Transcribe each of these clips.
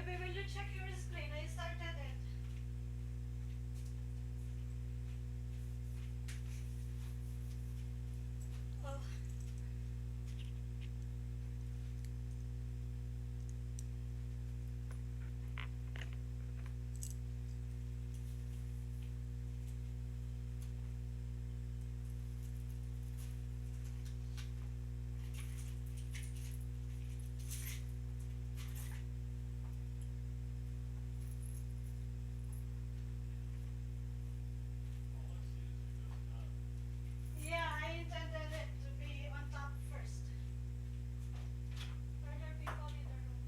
Baby, will you check your screen? I started it. Oh, yeah, I intended it to be on top first. Are there people in the room?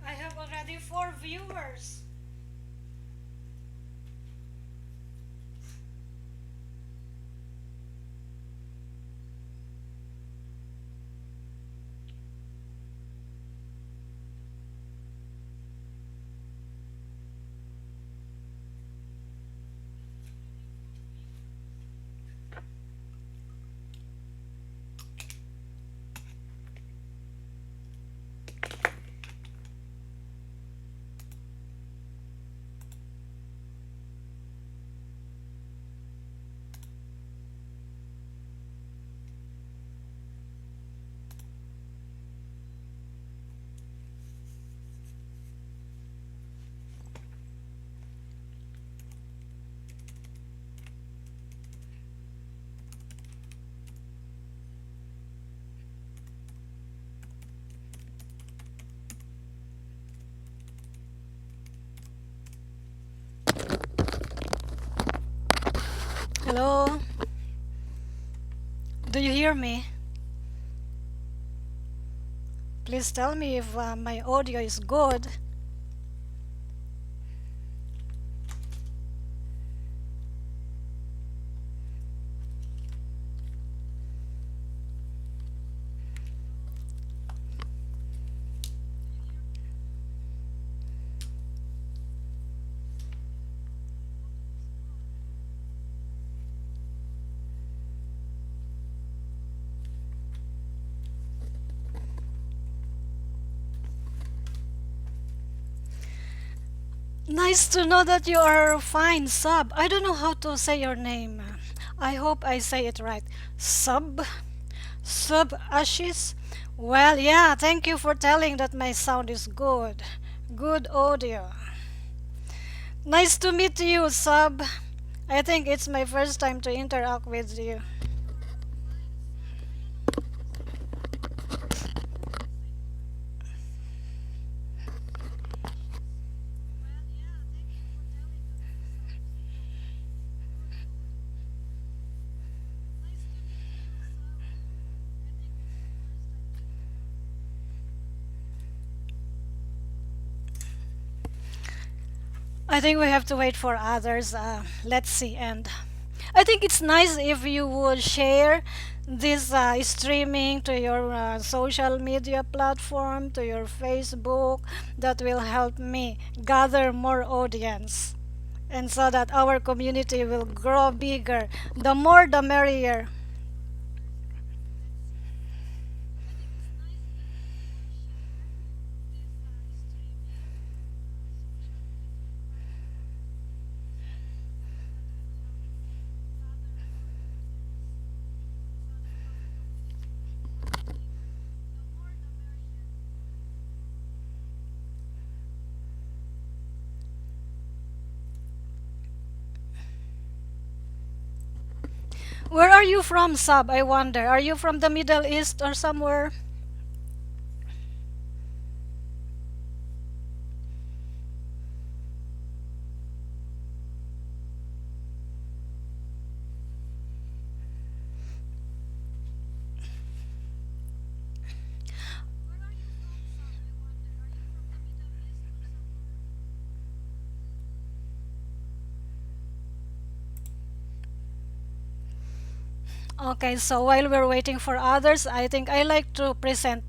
I have already 4 viewers. Hello, do you hear me? Please tell me if my audio is good. Nice to know that you are fine, Sub. I don't know how to say your name. I hope I say it right. Sub Ashis? Well, yeah, thank you for telling that my sound is good. Good audio. Nice to meet you, Sub. I think it's my first time to interact with you. I think we have to wait for others. Let's see. And I think it's nice if you would share this streaming to your social media platform, to your Facebook. That will help me gather more audience. And so that our community will grow bigger. The more, the merrier. Where are you from, Sab? I wonder. Are you from the Middle East or somewhere? Okay, so while we're waiting for others, I think I like to present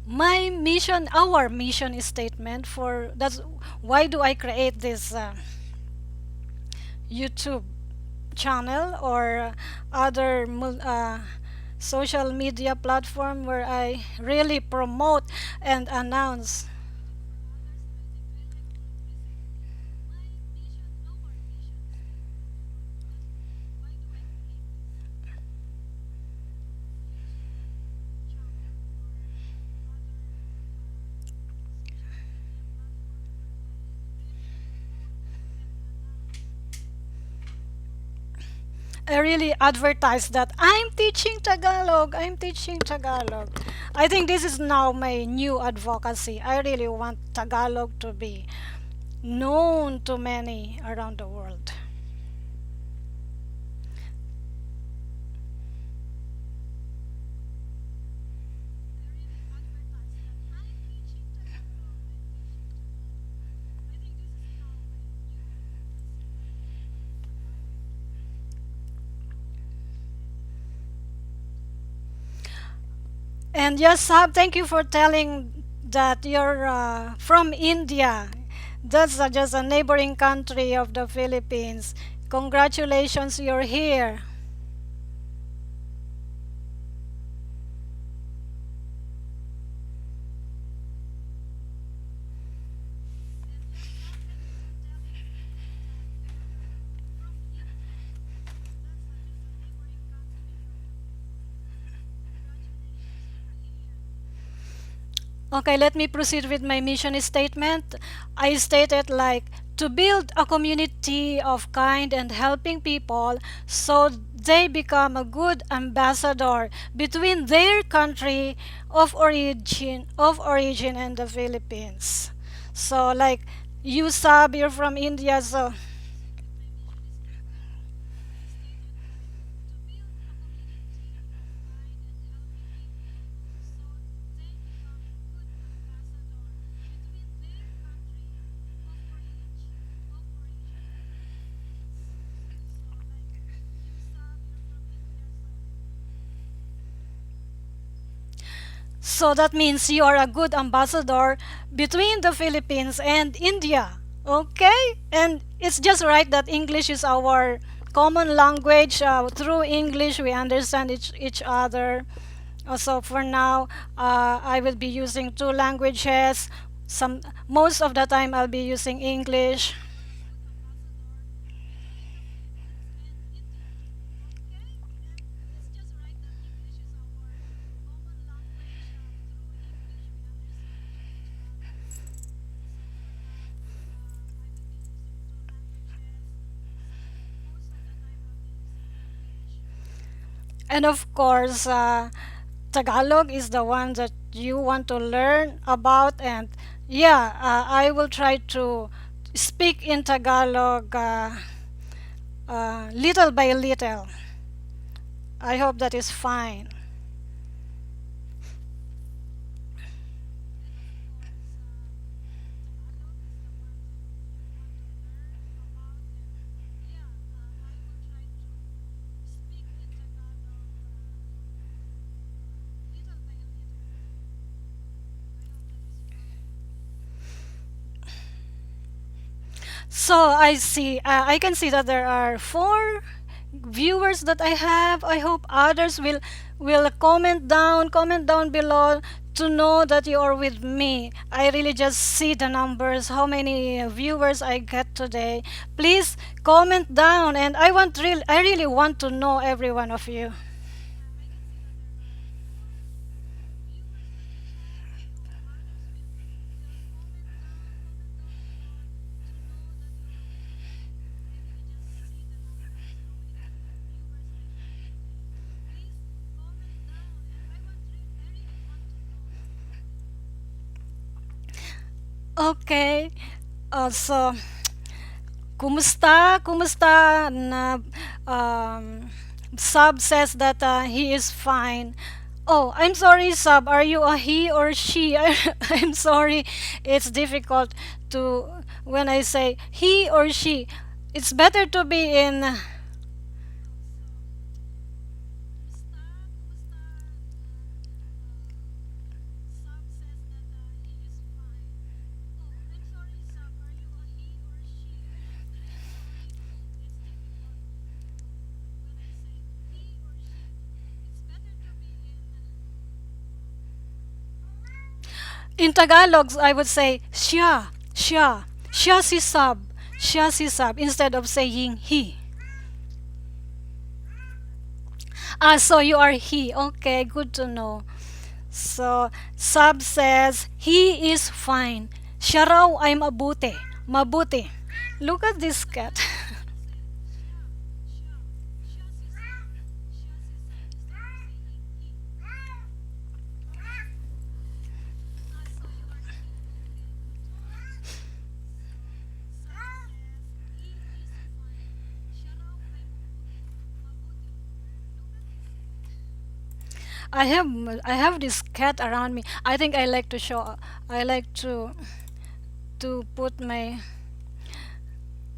my mission, our mission statement for that's why do I create this YouTube channel or other social media platform where I really promote and announce. I really advertise that I'm teaching Tagalog, I'm teaching Tagalog. I think this is now my new advocacy. I really want Tagalog to be known to many around the world. And yes, Sab, thank you for telling that you're from India. That's just a neighboring country of the Philippines. Congratulations, you're here. Okay, let me proceed with my mission statement. I stated like to build a community of kind and helping people so they become a good ambassador between their country of origin and the Philippines. So like you Sab, you're from India, so so that means you are a good ambassador between the Philippines and India. Okay? And it's just right that English is our common language. Through English, we understand each other. So for now, I will be using two languages. Most of the time, I'll be using English. And of course, Tagalog is the one that you want to learn about. And yeah, I will try to speak in Tagalog little by little. I hope that is fine. So I can see that there are four viewers that I have. I hope others will comment down below to know that you are with me. I really just see the numbers, how many viewers I get today. Please comment down, and I really want to know every one of you. Okay. So, kumusta? Kumusta na Sub says that he is fine. Oh, I'm sorry, Sub. Are you a he or she? I'm sorry. It's difficult to when I say he or she. It's better to be in. In Tagalog, I would say siya si Sub, siya si Sub instead of saying he. So you are he. Okay, good to know. So, Sub says, he is fine. Siya raw ay mabuti. Mabuti. Look at this cat. I have I have this cat around me. I think I like to show. I like to put my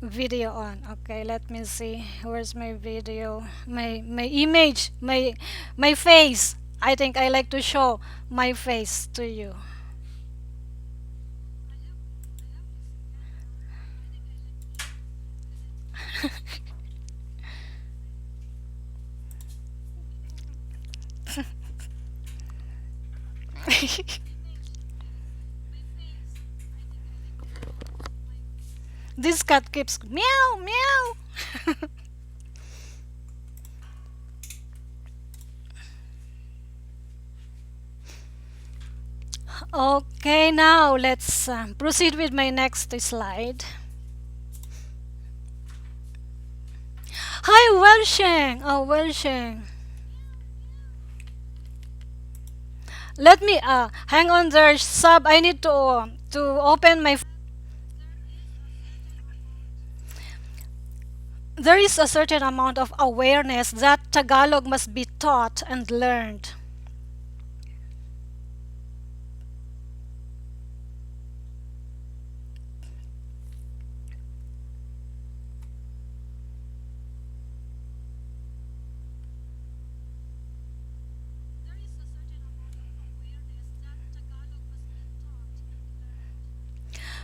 video on. Okay, let me see. Where's my video? My image. My face. I think I like to show my face to you. This cat keeps meow meow. Okay, now let's proceed with my next slide. Hi, Welsheng. Oh, Welsheng. Let me hang on there, Sub. I need to open my. There is a certain amount of awareness that Tagalog must be taught and learned.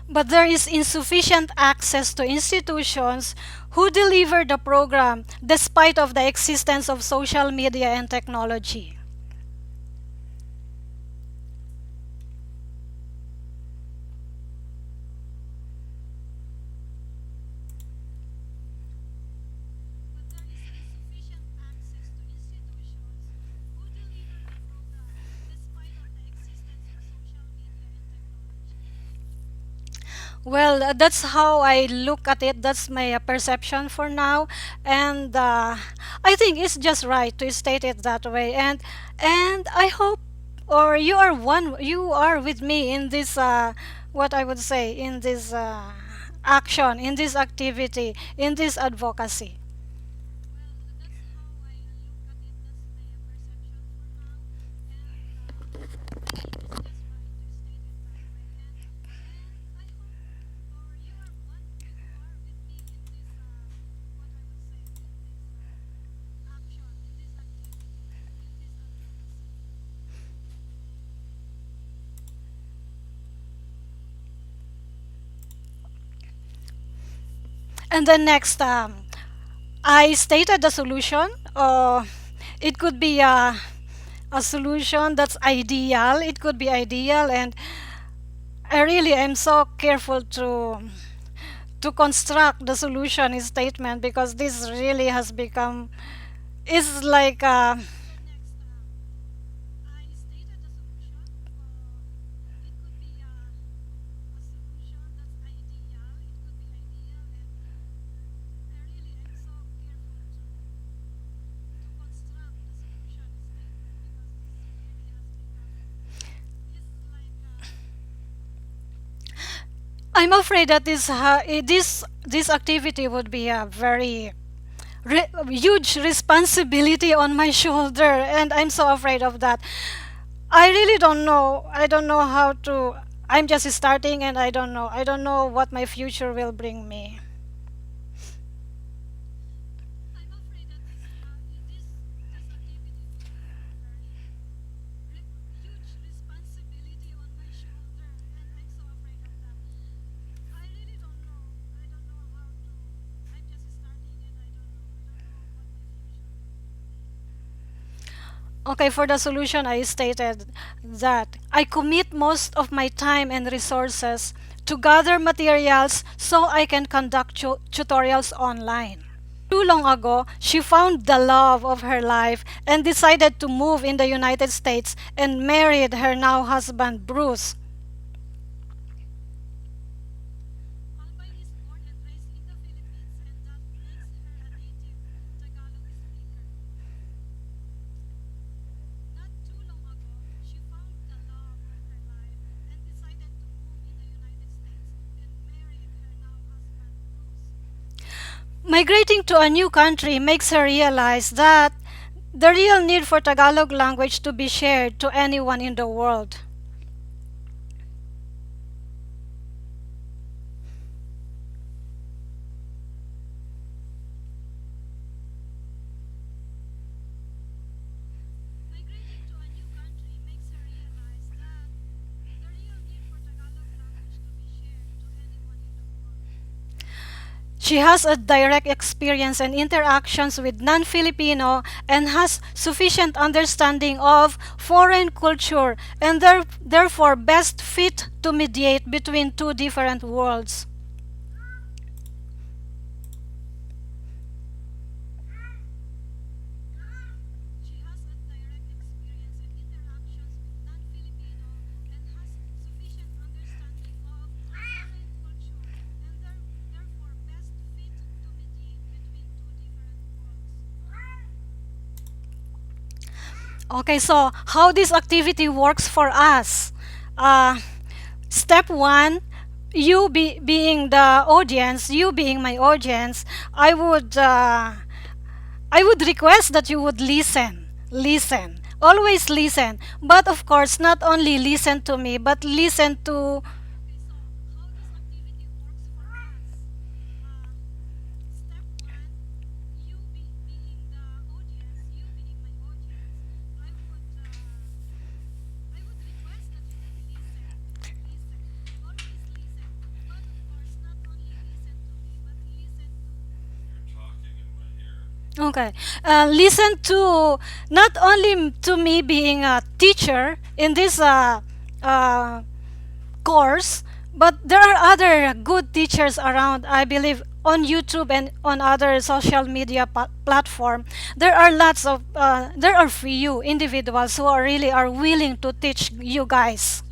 But there is insufficient access to institutions who deliver the program despite of the existence of social media and technology. Well, that's how I look at it. That's my perception for now, and I think it's just right to state it that way. And I hope, or you are one, you are with me in this. What I would say in this action, in this activity, in this advocacy. And then next, I stated the solution. It could be a solution that's ideal. It could be ideal, and I really am so careful to construct the solution statement because this really has become is like I'm afraid that this activity would be a very huge responsibility on my shoulder, and I'm so afraid of that. I really don't know. I don't know how to. I'm just starting, and I don't know. I don't know what my future will bring me. Okay, for the solution, I stated that I commit most of my time and resources to gather materials so I can conduct tutorials online. Too long ago, she found the love of her life and decided to move in the United States and married her now husband, Bruce. Migrating to a new country makes her realize that the real need for Tagalog language to be shared to anyone in the world. She has a direct experience and interactions with non-Filipino and has sufficient understanding of foreign culture and therefore best fit to mediate between two different worlds. Okay, so how this activity works for us? Uh, Step one, being the audience, you being my audience, I would I would request that you would listen, always listen. But of course, not only listen to me, but listen to. Okay. Listen to not only to me being a teacher in this uh, course, but there are other good teachers around. I believe on YouTube and on other social media platform, there are there are few individuals who are really are willing to teach you guys.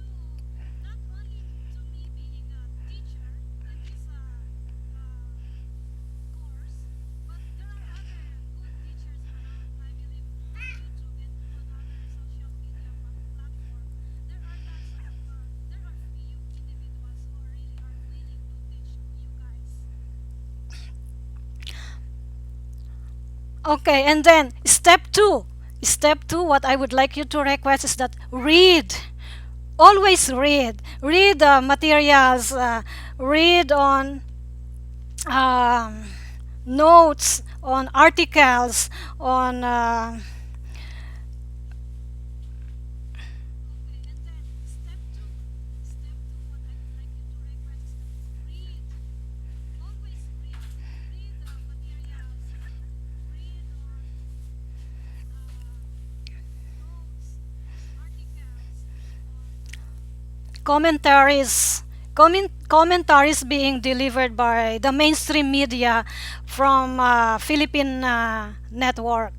Okay, and then step two. Step two, what I would like you to request is that read. Always read. Read materials. Read on um, notes, on articles, on. Commentaries. Commentaries being delivered by the mainstream media from Philippine network.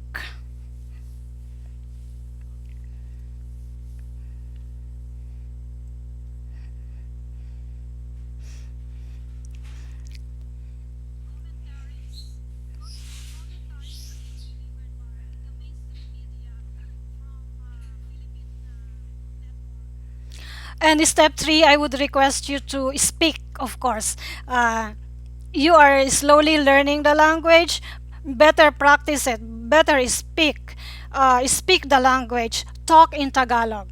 And step three, I would request you to speak, of course. Uh, you are slowly learning the language. Better practice it. Better speak. Speak the language. Talk in Tagalog.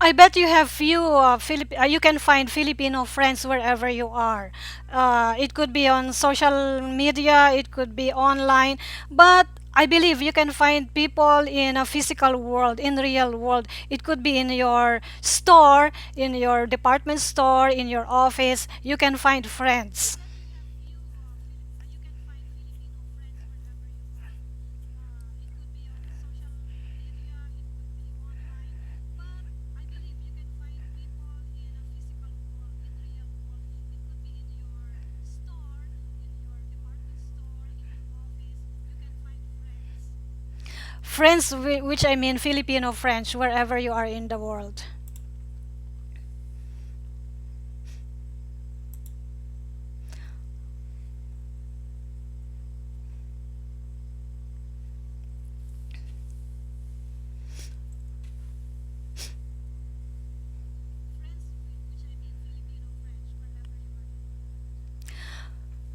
I bet you have few you can find Filipino friends wherever you are. It could be on social media, it could be online, but I believe you can find people in a physical world, in real world. It could be in your store, in your department store, in your office. You can find friends. Friends, which I mean Filipino French, wherever you are in the world.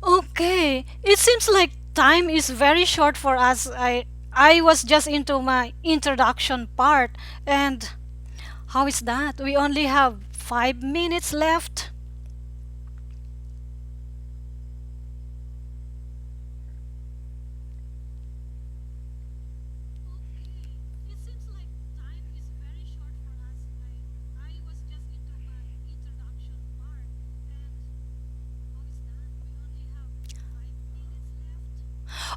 Okay, it seems like time is very short for us. I was just into my introduction part, and how is that? We only have 5 minutes left.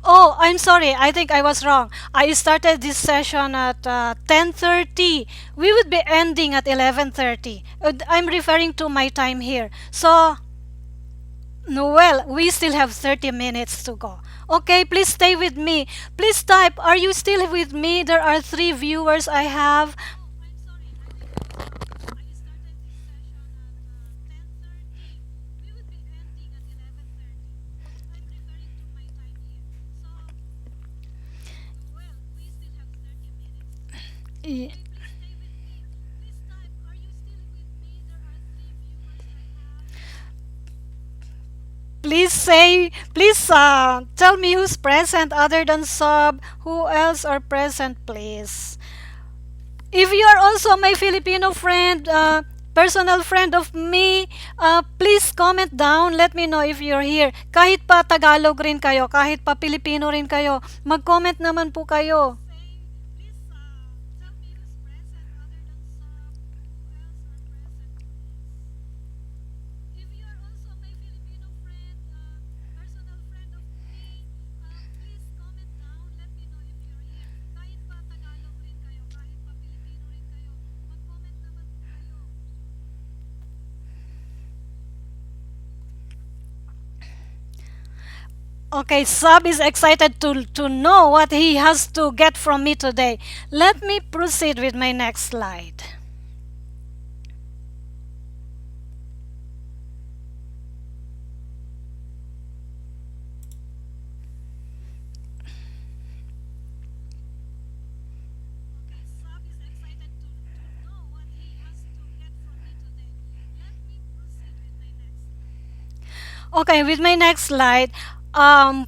Oh, I'm sorry. I think I was wrong. I started this session at 10:30. We would be ending at 11:30. I'm referring to my time here. So, no, well, we still have 30 minutes to go. Okay, please stay with me. Please type, are you still with me? There are three viewers I have. Y- please tell me who's present other than sub. Who else are present, please? If you are also my Filipino friend, personal friend of me, please comment down. Let me know if you're here. Kahit pa Tagalog rin kayo, kahit pa Filipino rin kayo, mag-comment naman po kayo. Okay, Sab is excited to know what he has to get from me today. Let me proceed with my next slide. Okay, with my next slide,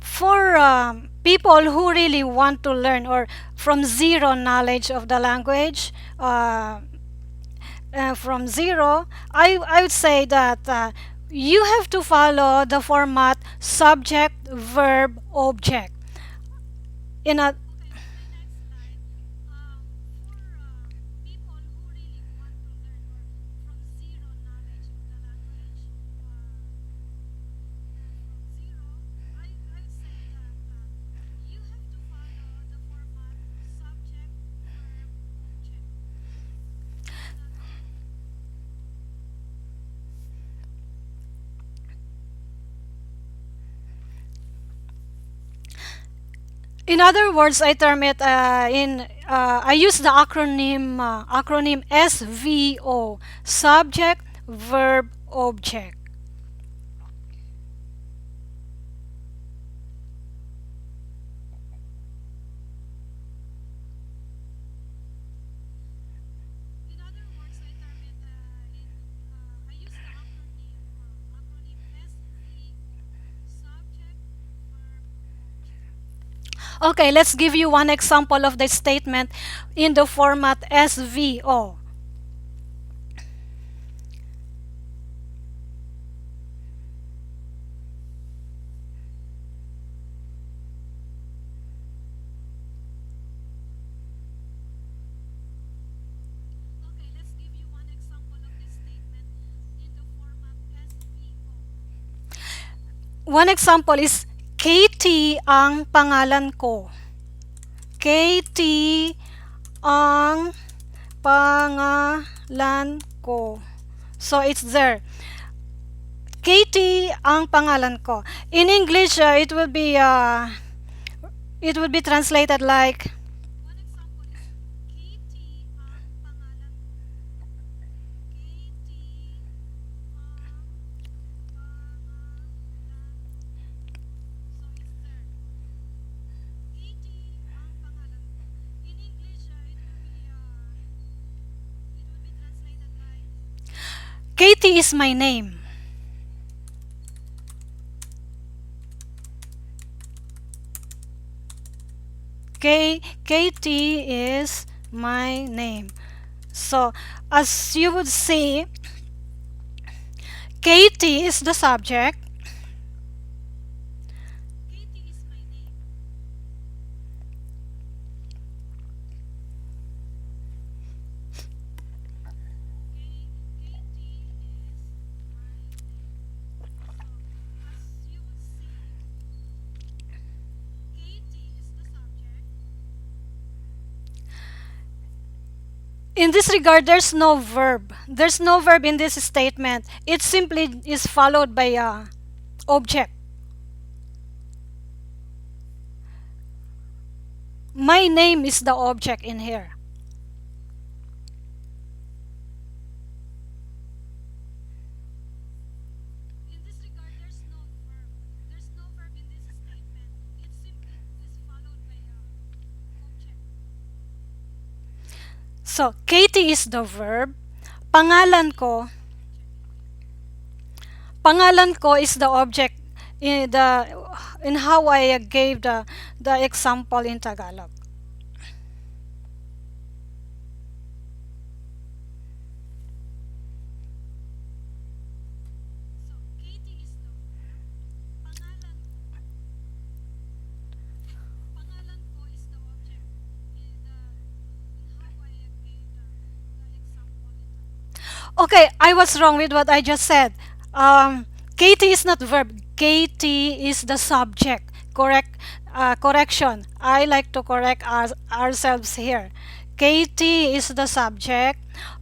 for people who really want to learn or from zero knowledge of the language, from zero, I would say that you have to follow the format subject, verb, object. In a In other words, I term it I use the acronym SVO, subject, verb, object. Okay, let's give you one example of the statement in the format SVO. One example is Katie ang pangalan ko. Katie ang pangalan ko. So it's there. Katie ang pangalan ko. In English, it will be translated like Katie is my name. Katie is my name. So, as you would see, Katie is the subject. In this regard, there's no verb. There's no verb in this statement. It simply is followed by a object. My name is the object in here. So, Katie is the verb. Pangalan ko, pangalan ko is the object in how I gave the example in Tagalog. Okay, I was wrong with what I just said. Katie is not verb. Katie is the subject. Correction. I like to correct ourselves here. Katie is the subject.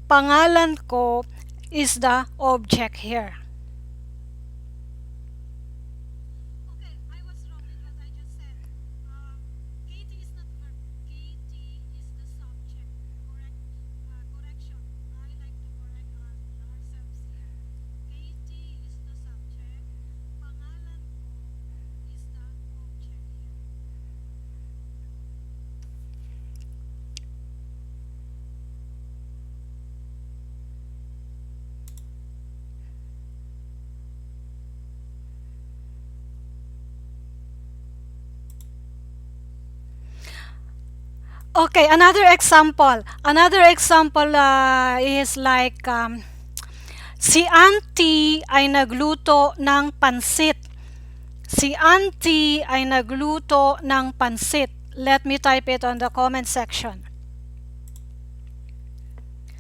Pangalan ko is the object here. Okay, another example. Another example is like si auntie ay nagluto ng pansit. Si auntie ay nagluto ng pansit. Let me type it on the comment section.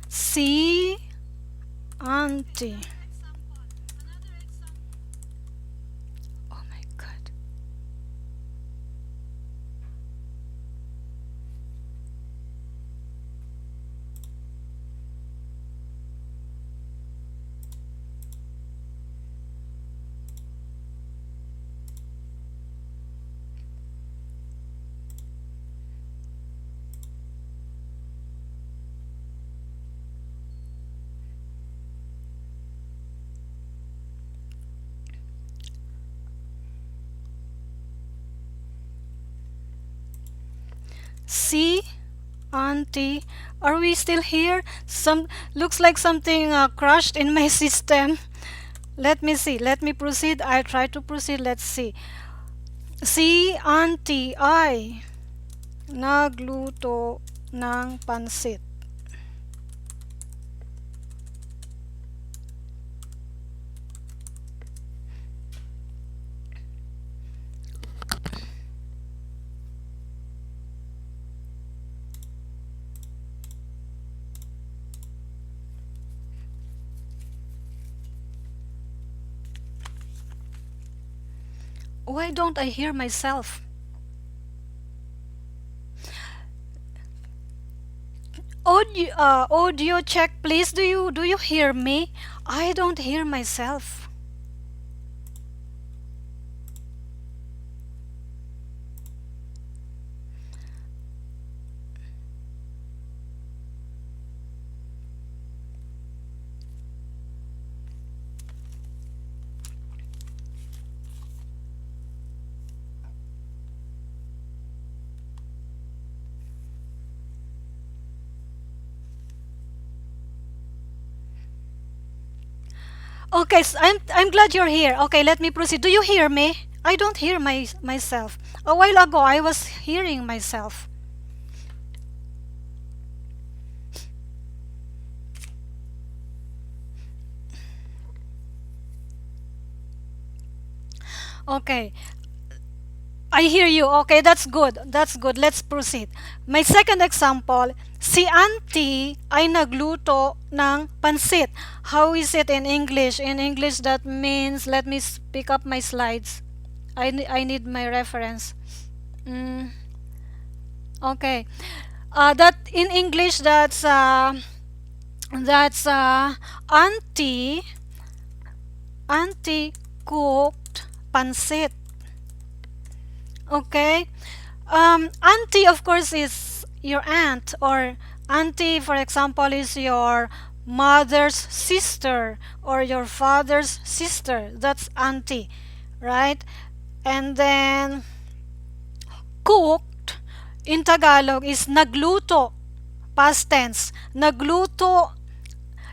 Si auntie. Oh my God. Si, auntie. Are we still here? Some looks like something crashed in my system. Let me see. Let me proceed. I try to proceed. Let's see. Si, auntie, ay nagluto ng pansit. Why don't I hear myself? Audio check, please. Do you hear me? I don't hear myself. Okay, so I'm glad you're here. Okay, let me proceed. Do you hear me? I don't hear myself. A while ago, I was hearing myself. Okay, I hear you. Okay, that's good. That's good. Let's proceed. My second example, si auntie ay nagluto ng pansit. How is it in English? In English, that means, let me pick up my slides. I need my reference. Mm, okay. That in English, that's auntie cooked pansit. Okay. Auntie, of course, is your aunt, or auntie, for example, is your mother's sister or your father's sister. That's auntie, right? And then cooked in Tagalog is nagluto, past tense. Nagluto,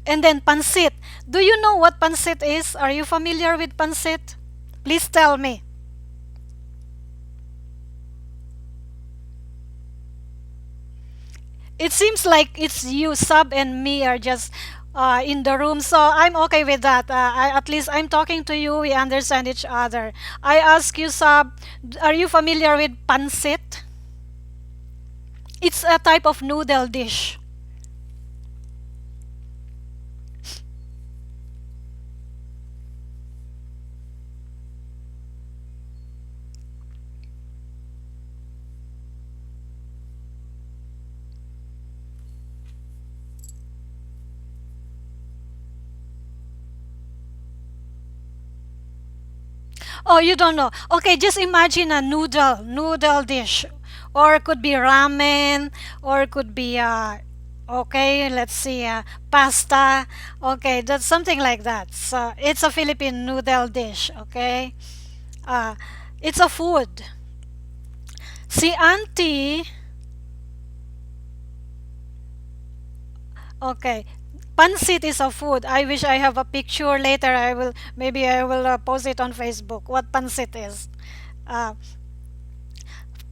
and then pansit. Do you know what pansit is? Are you familiar with pansit? Please tell me. It seems like it's you, Sub, and me are just in the room, so I'm okay with that. At least I'm talking to you, we understand each other. I ask you, Sub, are you familiar with pansit? It's a type of noodle dish. Oh, you don't know. Okay, just imagine a noodle dish, or it could be ramen, or it could be okay, let's see, pasta. Okay, that's something like that. So it's a Philippine noodle dish. Okay, uh, it's a food. Si auntie, okay, pansit is a food. I wish I have a picture later. I will post it on Facebook. What pansit is? Uh,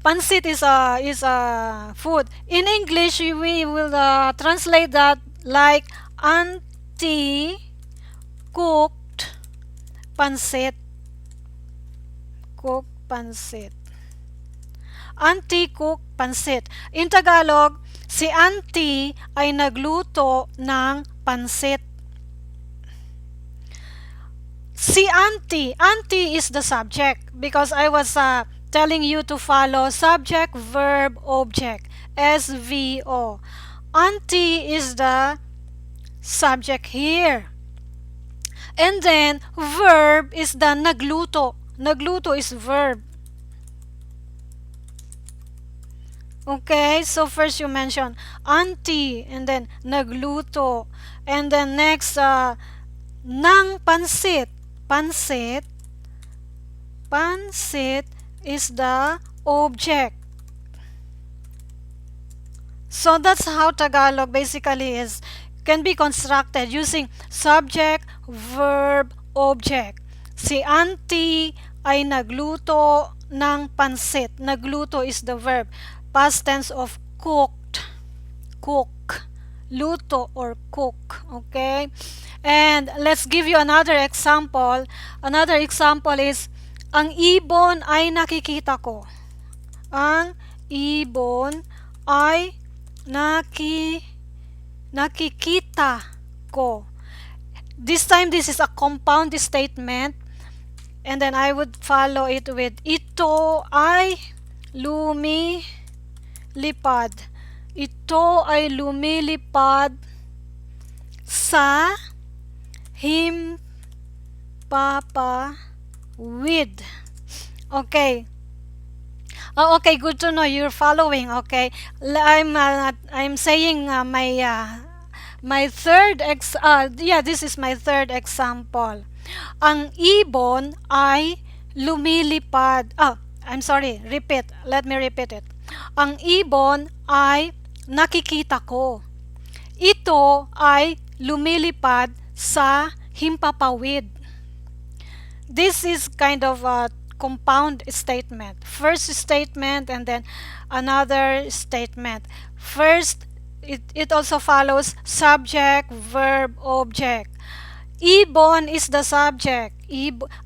Pansit is a food. In English, we will translate that like auntie cooked pansit. Cooked pansit. Auntie cooked pansit. In Tagalog, si auntie ay nagluto ng pansit. Si auntie. Auntie is the subject because I was telling you to follow subject, verb, object. SVO. Auntie is the subject here. And then verb is the nagluto. Nagluto is verb. Okay, so first you mention auntie and then nagluto. And then next, nang pansit. Pansit. Pansit is the object. So that's how Tagalog basically is can be constructed using subject, verb, object. Si auntie ay nagluto ng pansit. Nagluto is the verb. Past tense of cooked. Cook. Luto or cook. Okay? And let's give you another example. Another example is, ang ibon ay nakikita ko. Ang ibon ay nakikita ko. This time, this is a compound statement. And then I would follow it with, ito ay lumilipad. Ito ay lumilipad sa himpapawid. Okay. Oh, okay, good to know you're following. Okay, I'm saying my third this is my third example. Ang ibon ay lumilipad. I'm sorry. Repeat. Let me repeat it. Ang ibon ay nakikita ko. Ito ay lumilipad sa himpapawid. This is kind of a compound statement. First statement and then another statement. First, it also follows subject, verb, object. Ibon is the subject.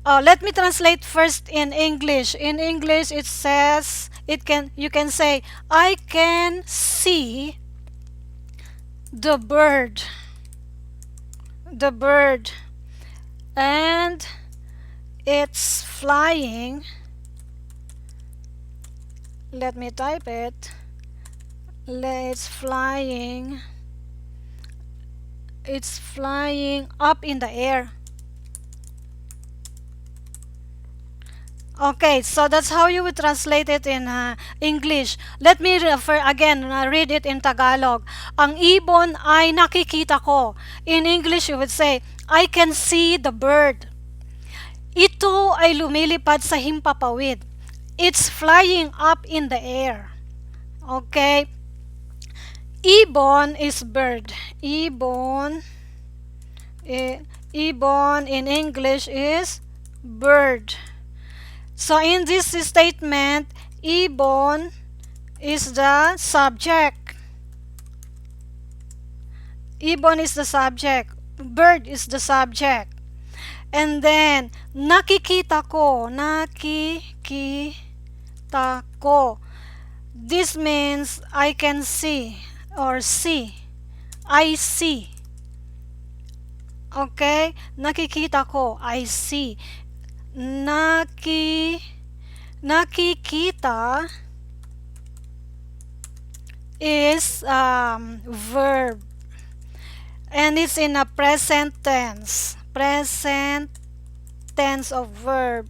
Let me translate first in English. In English, it says, you can say, I can see the bird. The bird. And it's flying. Let me type it. It's flying. It's flying up in the air. Okay, so that's how you would translate it in English. Let me read it in Tagalog. Ang ibon ay nakikita ko. In English, you would say, I can see the bird. Ito ay lumilipad sa himpapawid. It's flying up in the air. Okay? Ibon is bird. Ibon in English is bird. So in this statement, ibon is the subject. Ibon is the subject. Bird is the subject. And then, nakikita ko. Nakikita ko. This means I can see or see. I see. Okay? Nakikita ko. I see. Nakikita is verb. And it's in a present tense. Present tense of verb.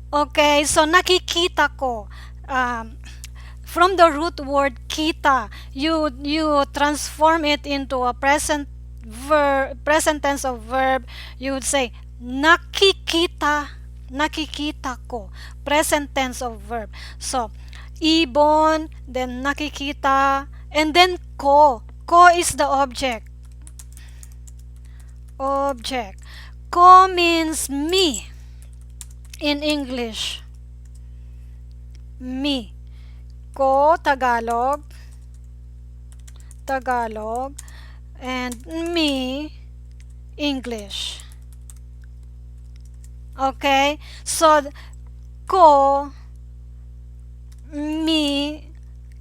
Okay, so nakikita ko. From the root word kita, you transform it into a present tense of verb. You would say nakikita ko. Present tense of verb. So ibon, then nakikita, and then ko. Ko is the object. Object. Ko means me in English. Me. Ko, Tagalog. And me, English. Okay? So, ko, me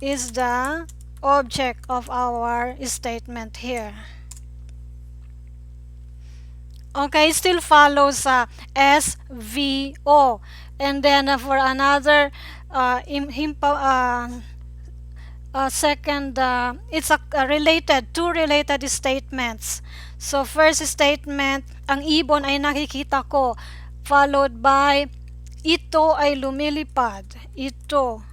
is the object of our statement here. Okay, still follows SVO. And then for another second, it's two related statements. So first statement, ang ibon ay nakikita ko, followed by ito ay lumilipad. Ito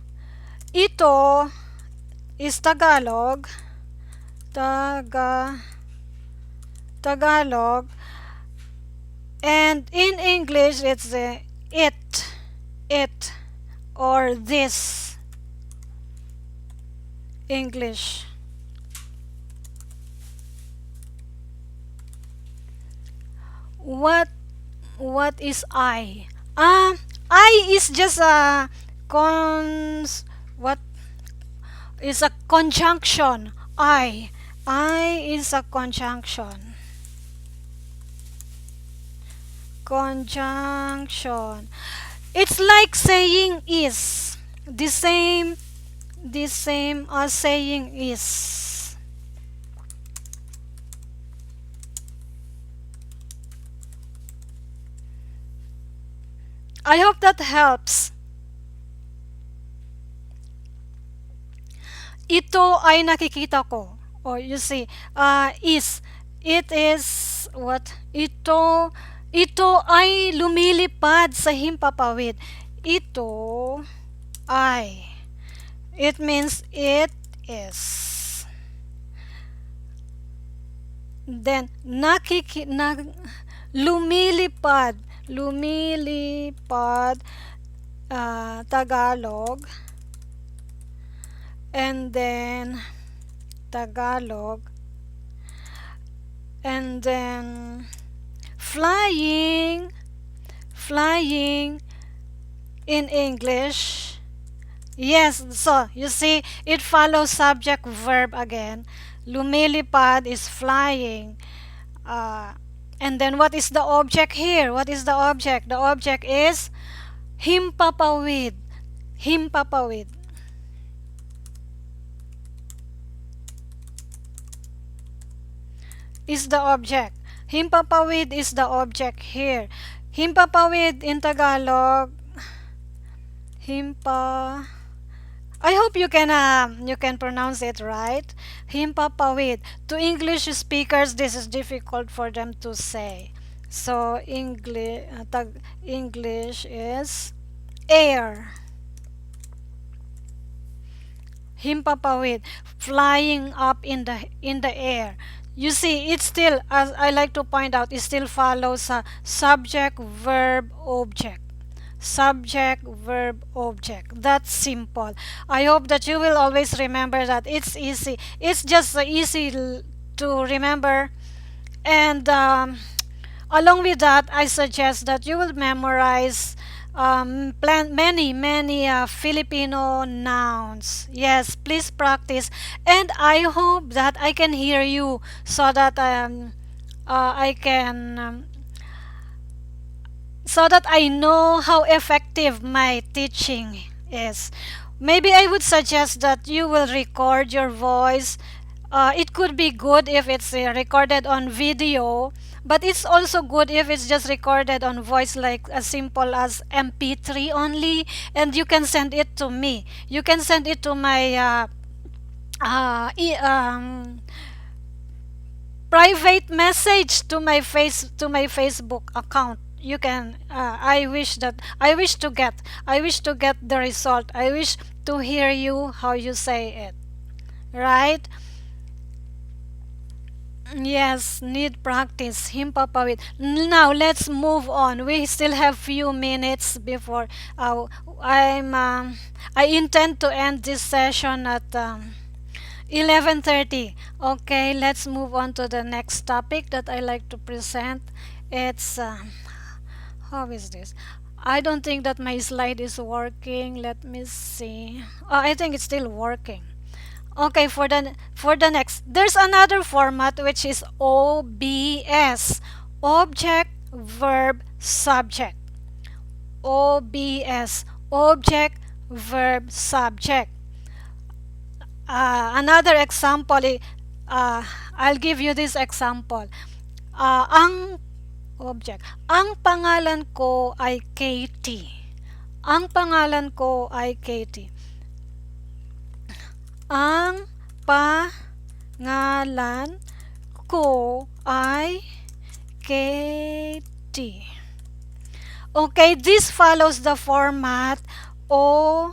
is Tagalog. Tagalog. And in English, it's it or this. English. What what is I? I is just a what is a conjunction. I is a conjunction. Conjunction. It's like saying is. The same the same as saying is. I hope that helps. Ito ay nakikita ko. Or you see, is. It is what? Ito ay lumilipad sa himpapawid. Ito ay. It means it is. Then, lumilipad. Lumilipad, Tagalog. And then, Tagalog. And then, flying. Flying in English. Yes, so you see, it follows subject verb again. Lumilipad is flying. And then what is the object here? What is the object? The object is himpapawid. Himpapawid is the object. Himpapawid is the object here. Himpapawid in Tagalog. Himpa. I hope you can pronounce it right. Himpapawid. To English speakers, this is difficult for them to say. So English is air. Himpapawid, flying up in the air. You see, it still, as I like to point out, it still follows a subject, verb, object. Subject, verb, object. That's simple. I hope that you will always remember that. It's easy. It's just easy to remember. And along with that, I suggest that you will memorize many Filipino nouns. Yes, please practice. And I hope that I can hear you so that I can so that I know how effective my teaching is. Maybe I would suggest that you will record your voice. It could be good if it's recorded on video, but it's also good if it's just recorded on voice, like as simple as MP3 only, and you can send it to me. You can send it to my private message to my Facebook account. You can I wish to get the result. I wish to hear you how you say it, right? Yes, need practice. Himpapawid. Now let's move on. We still have few minutes before I intend to end this session at 11:30. Okay, let's move on to the next topic that I like to present. It's how is this? I don't think that my slide is working. Let me see. Oh, I think it's still working. Okay, for the next, there's another format which is OBS, object, verb, subject. OBS, object, verb, subject. Another example, I'll give you this example. Ang object, ang pangalan ko ay Katie. Ang pangalan ko ay Katie. Ang pangalan ko ay Katie. Okay, this follows the format O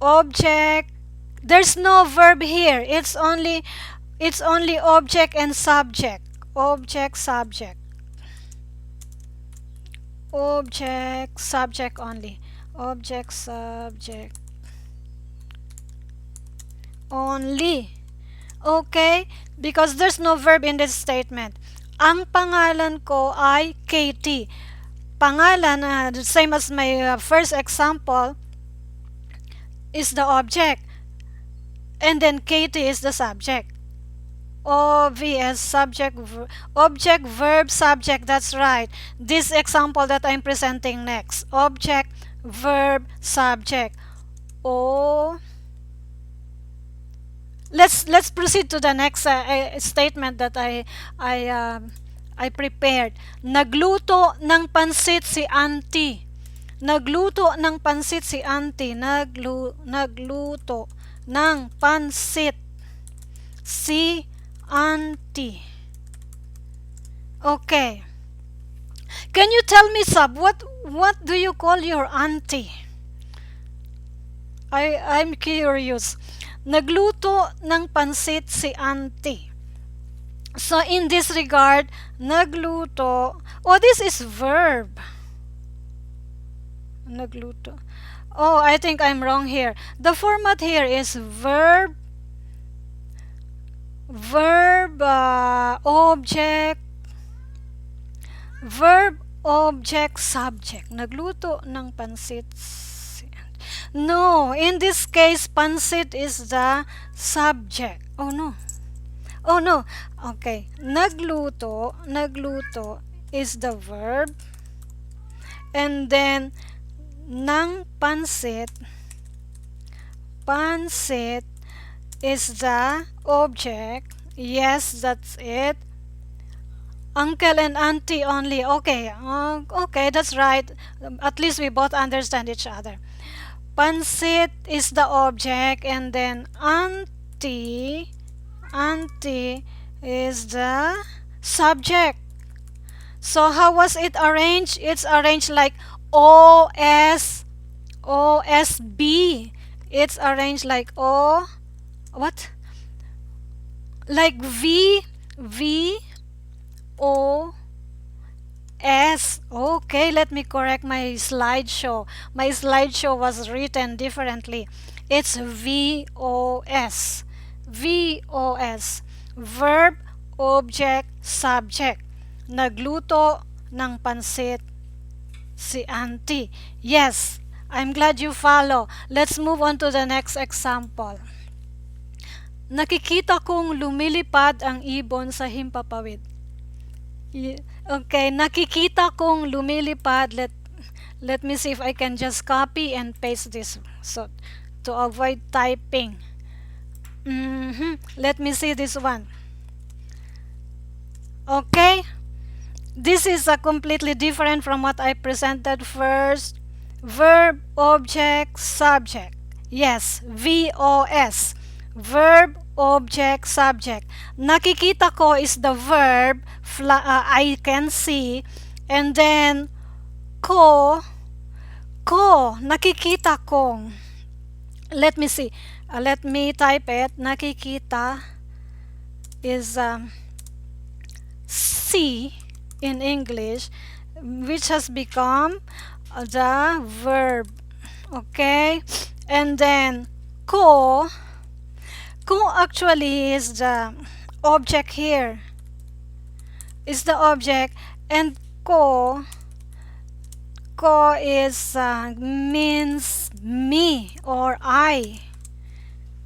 object. There's no verb here. It's only object and subject. Object, subject. Object, subject only. Object, subject. only. Okay? Because there's no verb in this statement. Ang pangalan ko ay Katie. Pangalan, same as my first example, is the object. And then Katie is the subject. OVS, object, verb, subject. That's right. This example that I'm presenting next. Object, verb, subject. O. Let's proceed to the next statement that I prepared. Nagluto ng pansit si auntie. Nagluto ng pansit si auntie. Nagluto ng pansit si auntie. Okay. Can you tell me, Sab, what do you call your auntie? I'm curious. Nagluto ng pansit si auntie. So in this regard, nagluto. Oh, this is verb. Nagluto. Oh, I think I'm wrong here. The format here is verb, object, subject. Nagluto ng pansit. No, in this case, pansit is the subject. Oh no. Oh no. Okay. Nagluto is the verb. And then, ng pansit is the object. Yes, that's it. Uncle and auntie only. Okay. Okay, that's right. At least we both understand each other. Pansit is the object, and then auntie is the subject. So how was it arranged? It's arranged like OSB. It's arranged like what? Like VOS. Okay, let me correct my slideshow. My slideshow was written differently. It's VOS. Verb, object, subject. Nagluto ng pansit si auntie. Yes, I'm glad you follow. Let's move on to the next example. Nakikita kong lumilipad ang ibon sa himpapawid. Okay, nakikita kong lumilipad. Let me see if I can just copy and paste this so to avoid typing. Let me see this one. Okay, this is completely different from what I presented first. Verb, object, subject. Yes, VOS. Verb, object, subject. Nakikita ko is the verb, I can see, and then ko, nakikita kong. Let me see. Let me type it. Nakikita is see in English, which has become the verb. Okay, and then ko actually is the object here. Is the object, and ko is means me or I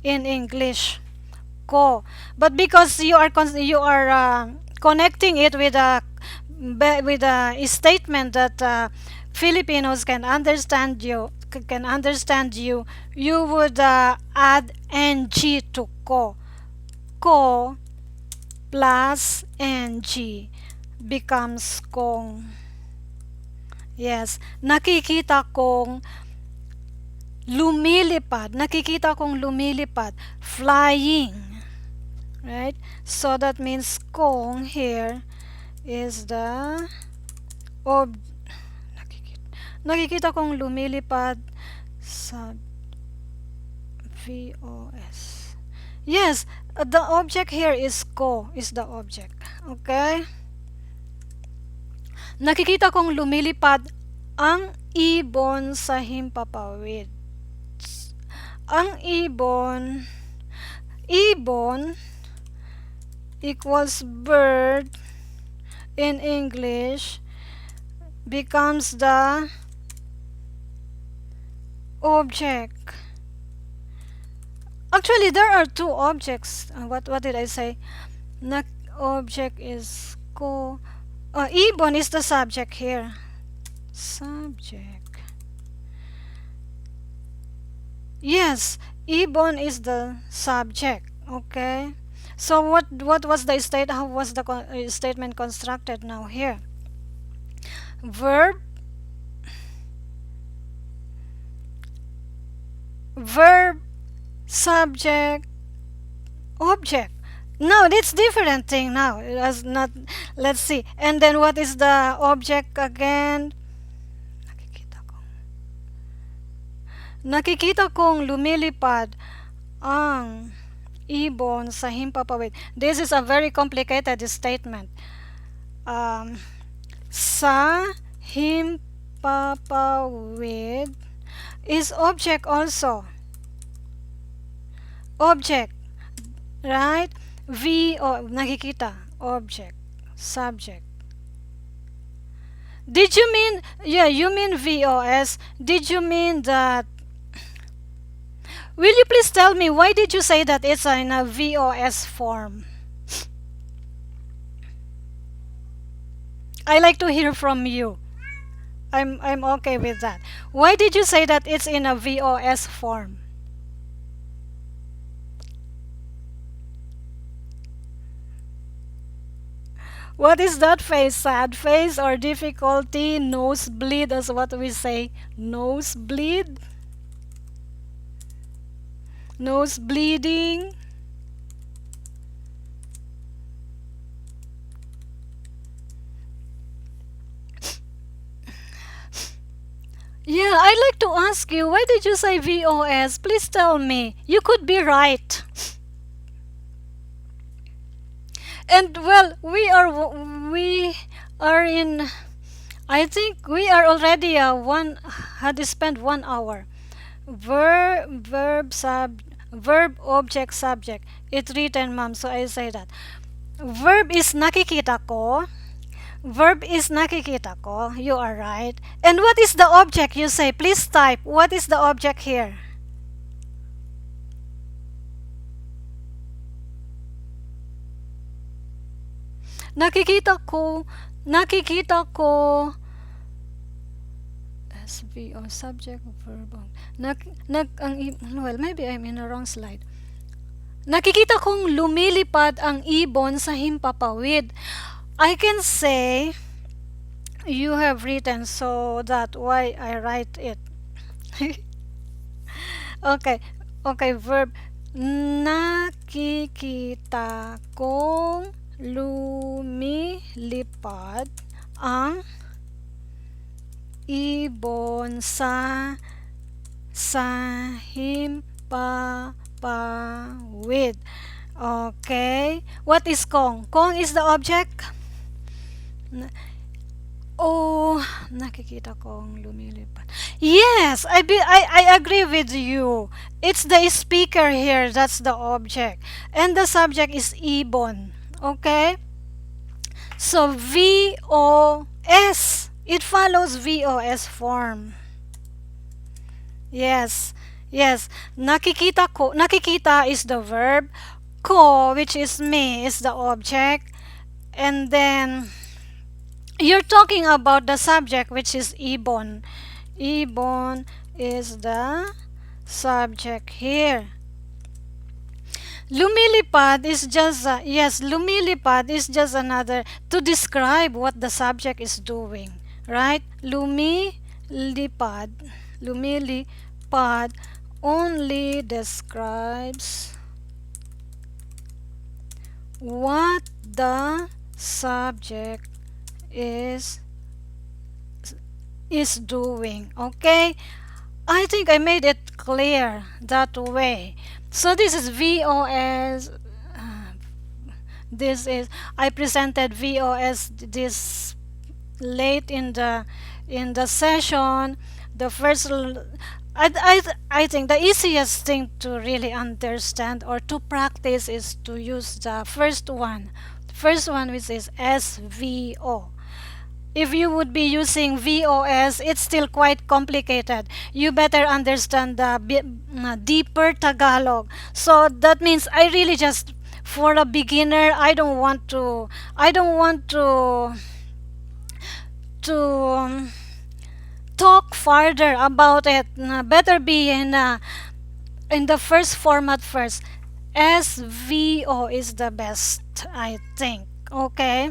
in English. Ko, but because you are connecting it with a statement that Filipinos can understand you, you would add ng to ko. Ko plus ng becomes kong. Yes, nakikita kong lumilipad. Flying. Right? So that means kong here is the nakikita kong lumilipad sa VOS. Yes, the object here is ko, is the object. Okay? Nakikita kong lumilipad ang ibon sa himpapawid. Ang ibon. ibon equals bird in English becomes the object. Actually, there are two objects. What did I say? Not object is ko. Ibon is the subject here. Subject. Yes, ibon is the subject. Okay. So what was the state? How was the statement constructed now here? Verb, verb, subject, object. No, it's different thing now. It has not. Let's see. And then what is the object again? Nakikita ko. Nakikita kong lumilipad ang ibon sa himpapawid. This is a very complicated statement. Sa himpapawid is object also. Object, right? V o nakikita, object, subject. Did you mean, yeah, you mean VOS? Did you mean that? Will you please tell me why did you say that it's in a VOS form? I like to hear from you. I'm okay with that. Why did you say that it's in a VOS form? What is that face? Sad face or difficulty? Nosebleed is what we say. Nosebleed? Nose bleeding? Yeah, I'd like to ask you, why did you say VOS? Please tell me. You could be right. And well, we are in. I think we are already had spent 1 hour. Verb object subject. It's written, ma'am. So I say that. Verb is nakikita ko. Verb is nakikita ko. You are right. And what is the object you say? Please type. What is the object here? Nakikita ko SVO subject verb. Well, maybe I'm in the wrong slide. Nakikita kong lumilipad ang ibon sa himpapawid. I can say you have written, so that why I write it. Okay. Okay, verb. Nakikita kong lumilipad ang ibon sa himpapawid. Okay. What is kong? Kong is the object. Oh, nakikita kong lumilipad. Yes, I agree with you. It's the speaker here that's the object. And the subject is ibon. Okay? So, VOS. It follows VOS form. Yes. Yes. Nakikita ko. Nakikita is the verb. Ko, which is me, is the object. And then, you're talking about the subject, which is ibon. Ibon is the subject here. Lumilipad is just, lumilipad is just another, to describe what the subject is doing. Right? Lumilipad only describes what the subject is doing. Okay? I think I made it clear that way. So this is VOS. This is, I presented VOS this late in the session. The first I think the easiest thing to really understand or to practice is to use the first one. First one, which is SVO. If you would be using VOS, it's still quite complicated. You better understand the deeper Tagalog. So that means I really just, for a beginner, I don't want to talk further about it. Better be in the first format first. SVO is the best, I think. Okay.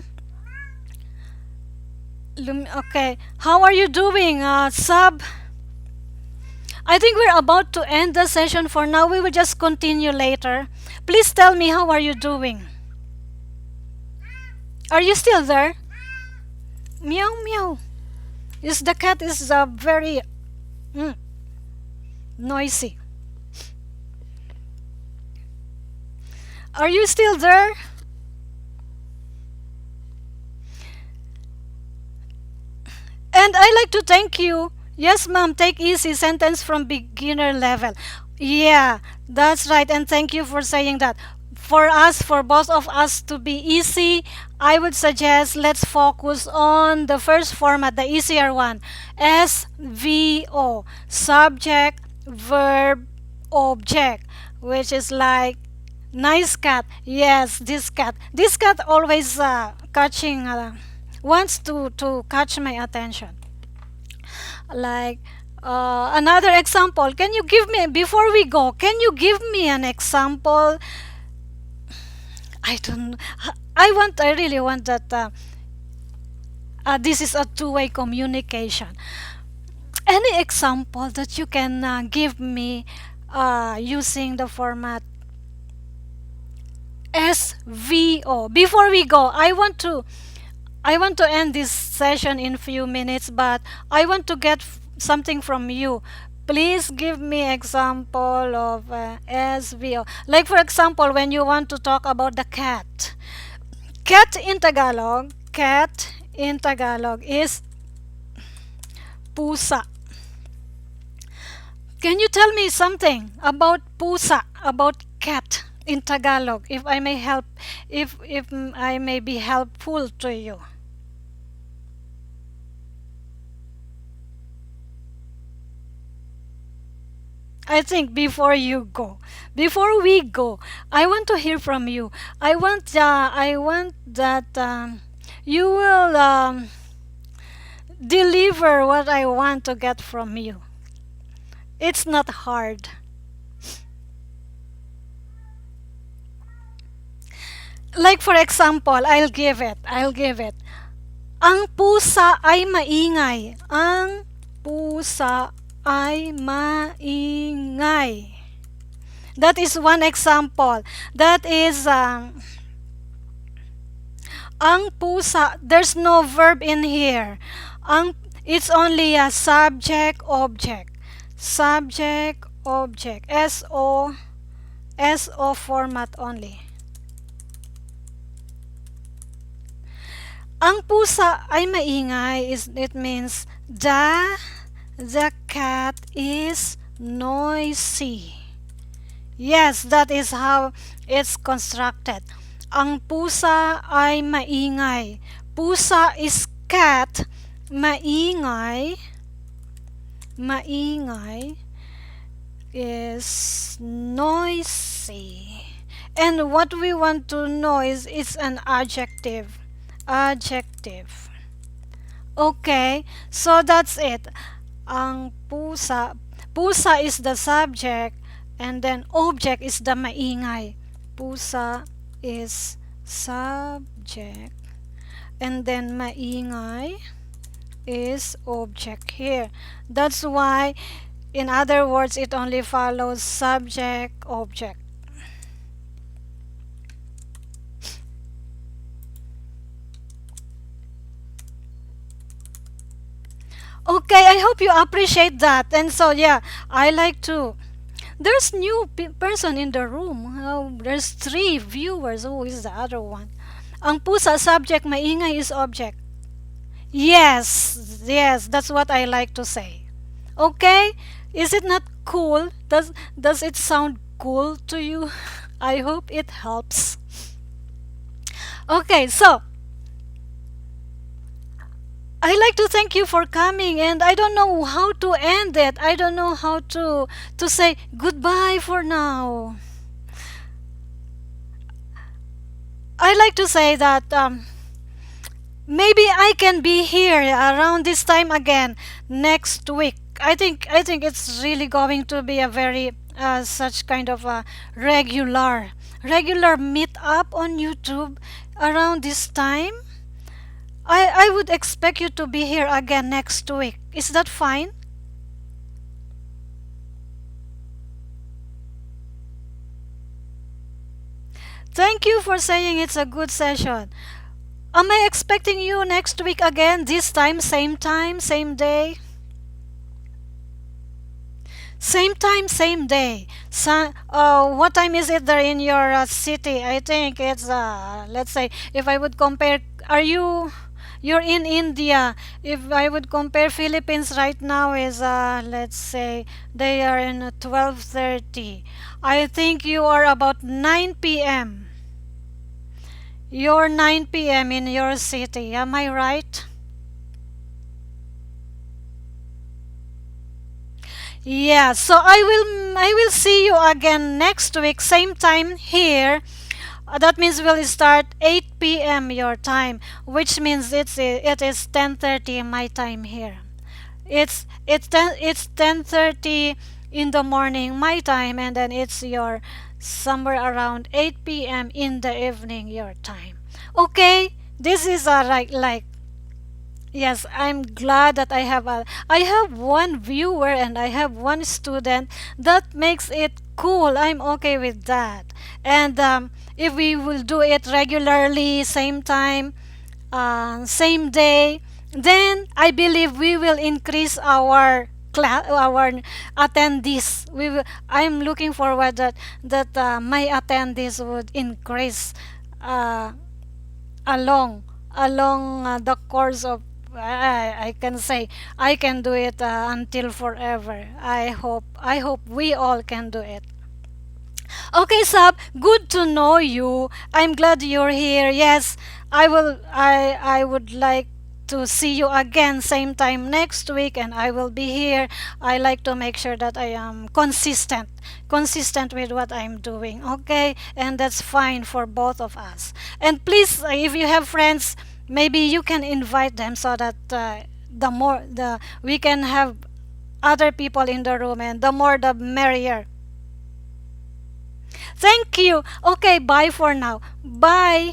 Okay. How are you doing, Sub? I think we're about to end the session for now. We will just continue later. Please tell me, how are you doing? Are you still there? Meow meow. Is the cat is very mm, noisy. Are you still there? And I like to thank you. Yes, ma'am, take easy sentence from beginner level. Yeah, that's right. And thank you for saying that. For us, for both of us to be easy, I would suggest let's focus on the first format, the easier one. SVO, subject, verb, object, which is like nice cat. Yes, this cat. This cat always catching wants to catch my attention. Like another example. Can you give me before we go? Can you give me an example? I don't. I really want that. This is a two-way communication. Any example that you can give me using the format SVO? Before we go, I want to end this session in few minutes, but I want to get something from you. Please give me example of SVO. Like for example, when you want to talk about the cat. Cat in Tagalog is pusa. Can you tell me something about pusa, about cat in Tagalog, if I may help, if I may be helpful to you? I think before we go, I want to hear from you. I want that you will deliver what I want to get from you. It's not hard. Like for example, I'll give it. Ang pusa ay maingay. Ang pusa ay maingay. That is one example. That is ang pusa. There's no verb in here. It's only a subject object. Subject object. SO format only. Ang pusa ay maingay it means the cat is noisy. Yes, that is how it's constructed. Ang pusa ay maingay. Pusa is cat. Maingay is noisy. And what we want to know is it's an adjective. Adjective. Okay, so that's it. Ang pusa is the subject, and then object is the maingay. Pusa is subject, and then maingay is object here. That's why, in other words, it only follows subject object. Okay, I hope you appreciate that. And so yeah, I like to. There's new person in the room. Oh, there's three viewers. Who is the other one? Ang pusa subject, maingay is object. Yes, yes, that's what I like to say. Okay, Is it not cool? Does it sound cool to you? I hope it helps. Okay, so I like to thank you for coming, and I don't know how to end it. I don't know how to say goodbye for now. I like to say that maybe I can be here around this time again next week. I think it's really going to be a very such kind of a regular meet up on YouTube around this time. I would expect you to be here again next week. Is that fine? Thank you for saying it's a good session. Am I expecting you next week again? This time, same day? Same time, same day. So, what time is it there in your city? I think it's let's say if I would compare, you're in India. If I would compare Philippines right now is let's say they are in 12:30. I think you are about 9 p.m. You're 9 p.m. in your city. Am I right? Yeah, so I will see you again next week, same time here. That means we'll start 8 p.m. your time, which means it is 10:30 my time here. It's 10:30 in the morning my time, and then it's your somewhere around 8 p.m. in the evening your time. Okay, this is like yes, I'm glad that I have one viewer and I have one student. That makes it cool. I'm okay with that. And if we will do it regularly, same time, same day, then I believe we will increase our class, our attendees. I'm looking forward that my attendees would increase uh, along the course of I can say I can do it until forever. I hope we all can do it. Okay, Sab, good to know you. I'm glad you're here. Yes, I would like to see you again same time next week, and I will be here. I like to make sure that I am consistent with what I'm doing. Okay? And that's fine for both of us. And please, if you have friends, maybe you can invite them so that the more the we can have other people in the room, and the more the merrier. Thank you. Okay, bye for now. Bye.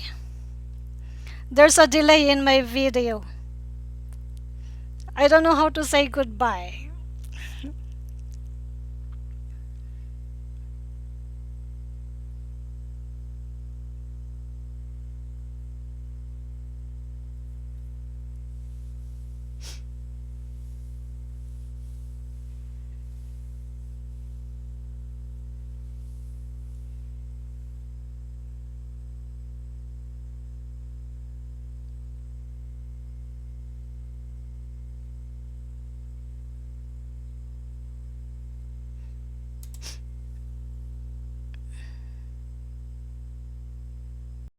There's a delay in my video. I don't know how to say goodbye.